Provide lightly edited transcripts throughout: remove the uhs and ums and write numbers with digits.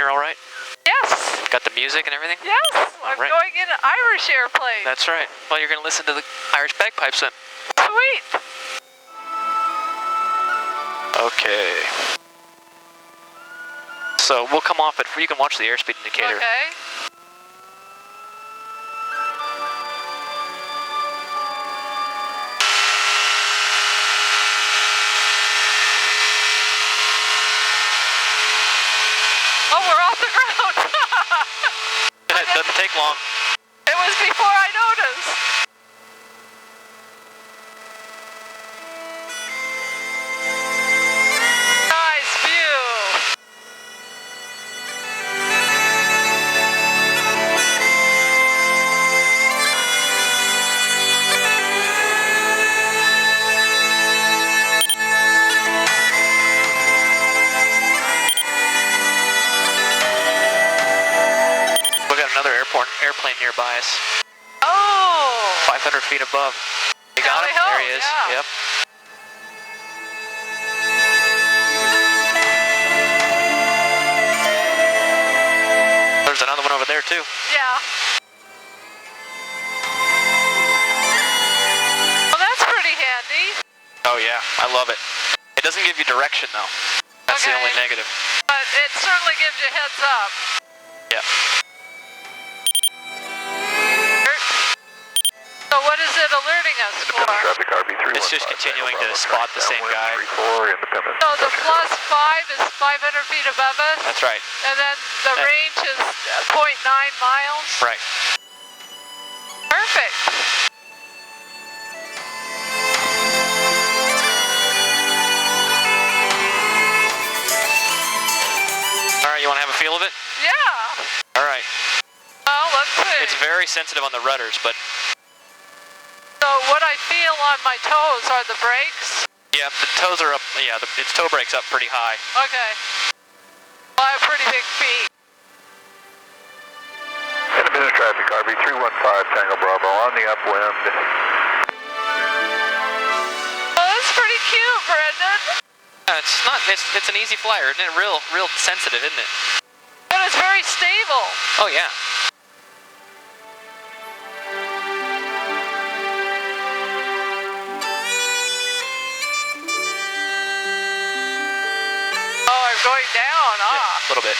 here all right? Yes. Got the music and everything? Yes. I'm going in an Irish airplane. That's right. Well, you're going to listen to the Irish bagpipes then. Sweet. Okay. So we'll come off you can watch the airspeed indicator. Okay. Oh, we're off the ground. It doesn't take long. It was before I noticed. Nice view. We got another airplane nearby us. Oh. 500 feet above. You got him? There he is. Yeah. Yep. There's another one over there too. Yeah. Well, that's pretty handy. Oh yeah, I love it. It doesn't give you direction though. That's the only negative. But it certainly gives you a heads up. Yeah. So what is it alerting us for? It's just continuing to spot the same guy. So the +5 is 500 feet above us? That's right. And then the range is 0.9 miles? Right. Perfect. All right, you want to have a feel of it? Yeah. All right. Oh, let's see. It's very sensitive on the rudders, but... So what I feel on my toes are the brakes? Yeah, the toes are up. Yeah, its toe brake's up pretty high. Okay. Well, I have pretty big feet. Independent traffic, RV 315 Tango Bravo on the upwind. Well, that's pretty cute, Brendan. It's not. It's an easy flyer, isn't it? Real sensitive, isn't it? But it's very stable. Oh yeah. Oh, I'm going down, Yeah, a little bit.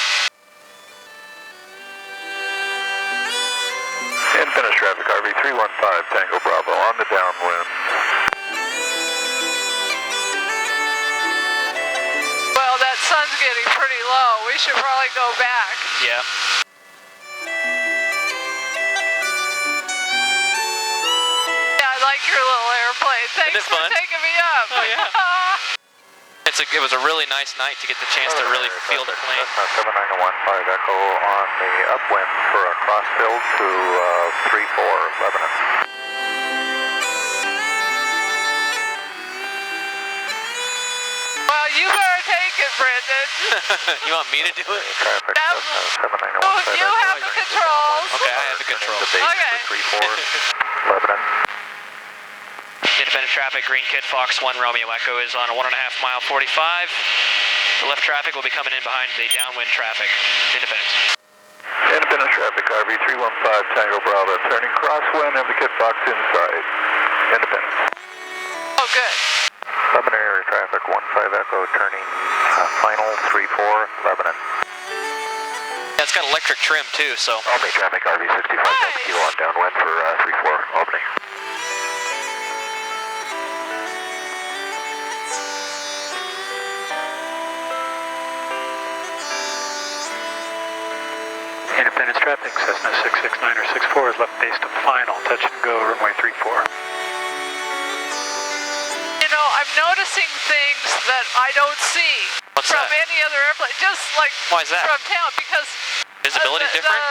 Independent traffic, RV 315 Tango Bravo on the downwind. Well, that sun's getting pretty low. We should probably go back. Yeah. Yeah, I like your little airplane. Thanks for taking me up. Oh, yeah. It was a really nice night to get the chance to really feel the plane. 7915 Echo on the upwind for a crossfield to 34 Lebanon. Well, you better take it, Brendan. You want me to do it? Traffic, You have the controls. Okay, I have the controls. Okay. 34 Lebanon. Independent traffic, green Kitfox 1 Romeo Echo is on a 1.5 mile 45. The left traffic will be coming in behind the downwind traffic. Independent. Independent traffic, RV 315 Tango Bravo, turning crosswind, have the Kitfox inside. Independent. Oh, good. Lebanon area traffic, 15 Echo, turning final 34 Lebanon. Yeah, it's got electric trim too, so. Albany traffic, RV 65 Kilo on downwind for 34 Albany. Independence traffic, Cessna 669 or 64 is left base to final, touch and go, runway 34. You know, I'm noticing things that I don't see from any other airplane, just like Why is that? from town, because Visibility different?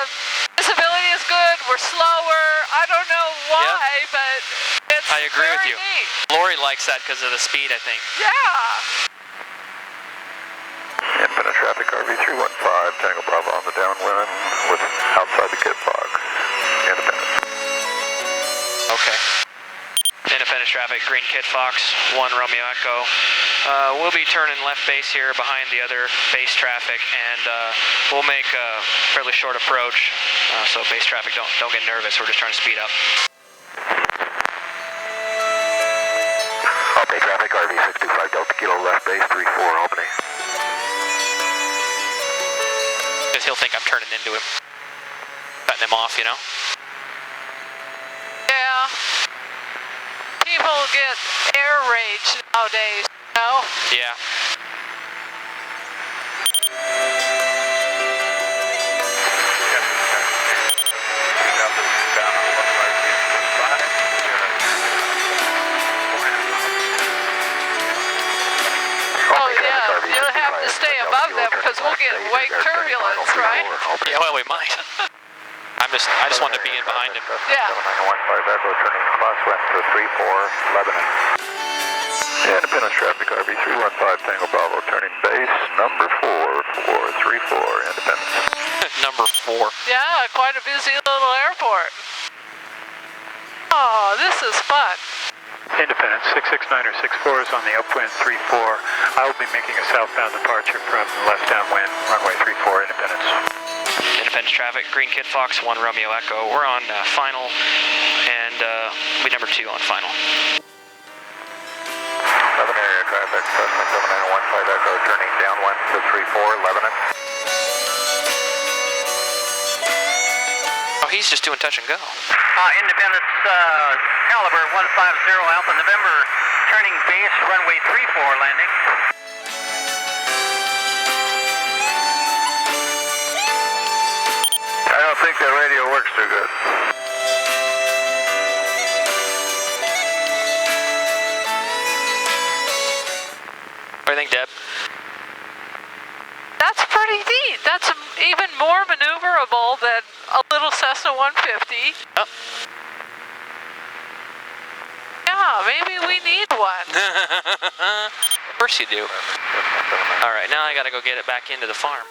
The visibility is good, we're slower, I don't know why, but it's I agree with you. neat. Lori likes that because of the speed, I think. Yeah. Independent traffic, RV 315 Tango Bravo on the downwind with outside the Kitfox. Independent. Okay. Independent traffic, green Kitfox, 1 Romeo Echo. We'll be turning left base here behind the other base traffic, and we'll make a fairly short approach, so base traffic don't get nervous. We're just trying to speed up. Okay, traffic, RV 625 Delta Kilo left base, 34 Albany. Because he'll think I'm turning into him, cutting him off, you know? Yeah. People get air rage nowadays, you know? Yeah. Oh yeah, you'll have to stay above them because we'll get wake turbulence, right? Yeah, well, we might. I just wanted to be in behind him. Yeah. 7915 Echo turning crosswind to 34 Lebanon. Independence traffic, RV 315 Tango Bravo turning base, number 4434 Independence. Number 4. Yeah, quite a busy little airport. Oh, this is fun. Independence, 669 or 64 is on the upwind 34. I will be making a southbound departure from left downwind, runway 34, Independence. Independence traffic, green Kitfox, 1 Romeo Echo. We're on final, and we'll be number 2 on final. 11 area traffic, Cessna 7915 Echo turning downwind to 34 Lebanon. Oh, he's just doing touch and go. Independence, caliber 150 Alpha November, turning base, runway 34 landing. I don't think that radio works too good. What do you think, Deb? That's pretty neat. That's even more maneuverable than a little Cessna 150. Oh. Yeah, maybe we need one. Of course you do. All right, now I got to go get it back into the farm.